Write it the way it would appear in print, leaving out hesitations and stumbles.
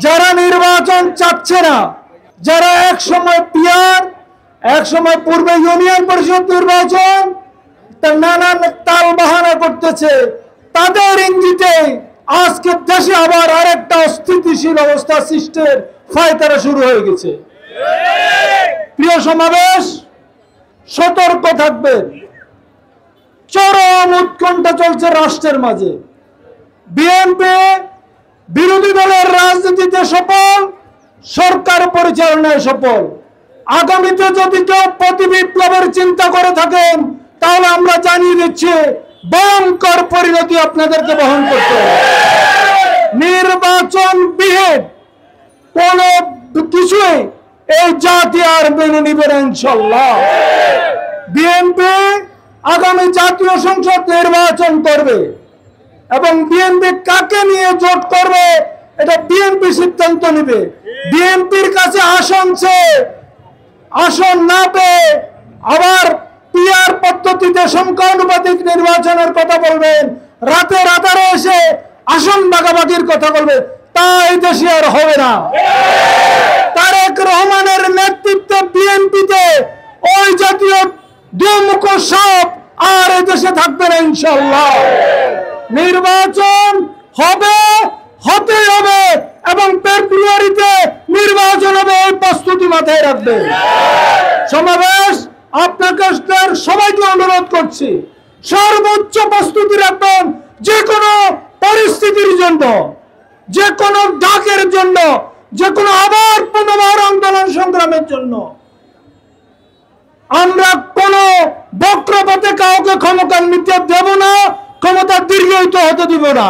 যারা নির্বাচন চাচ্ছে না, যারা এক সময় পিয়ার, এক সময় পূর্বে ইউনিয়ন পরিষদ নির্বাচন নানান তাল বাহানা করতেছে, তাদের ইঙ্গিতে আজকে দেশে আবার আরেকটা অস্থিতিশীল অবস্থা সৃষ্টির ফায়তারা শুরু হয়ে গেছে। প্রিয় সমাবেশ, সতর্ক থাকবেন। চরম উৎকণ্ঠা চলছে রাষ্ট্রের মাঝে। বিএনপি বিরোধী দলের রাজনীতিতে সফল, সরকার পরিচালনায় সফল। আগামীতে যদি কেউ প্রতি বিপ্লবের চিন্তা করে থাকেন, তাহলে আমরা জানিয়ে দিচ্ছি ভয়ঙ্কর পরিণতি আপনাদেরকে বহন করতে হবে। নির্বাচন বিহীন কোন কিছুই এই জাতি আর মেনে নিবে না ইনশাল্লাহ। বিএনপি আগামী জাতীয় সংসদ নির্বাচন করবে এবং বিএনপি কাকে নিয়ে জোট করবে এটা বিএনপি সিদ্ধান্ত নেবে। বিএনপির কাছে আসন না পেয়ে আবার পিআর পদ্ধতিতে সংখ্যানুপাতিক নির্বাচনের কথা বলবেন, রাতে রাতারে এসে আসন ভাগাভাগির কথা বলবে, তা এই দেশে আর হবে না। তারেক রহমানের নেতৃত্বে বিএনপিতে ওই জাতীয় দুমুখ সাপ আর এই দেশে থাকবে না ইনশাআল্লাহ। নির্বাচন হবে, হতেই হবে এবং ফেব্রুয়ারিতে নির্বাচন হবে, এই প্রস্তুতি মাথায় রাখবে। সমাবেশ আপনাকে সবাইকে অনুরোধ করছি, সর্বোচ্চ প্রস্তুতি রাখবেন যে কোনো পরিস্থিতির জন্য, যে কোনো ডাকের জন্য, যে কোনো আবার পুনর্বার আন্দোলন সংগ্রামের জন্য। আমরা কোন বক্রপথে কাউকে ক্ষমতা নিতে দেব না, ক্ষমতা দীর্ঘায়িত হতে দিব না।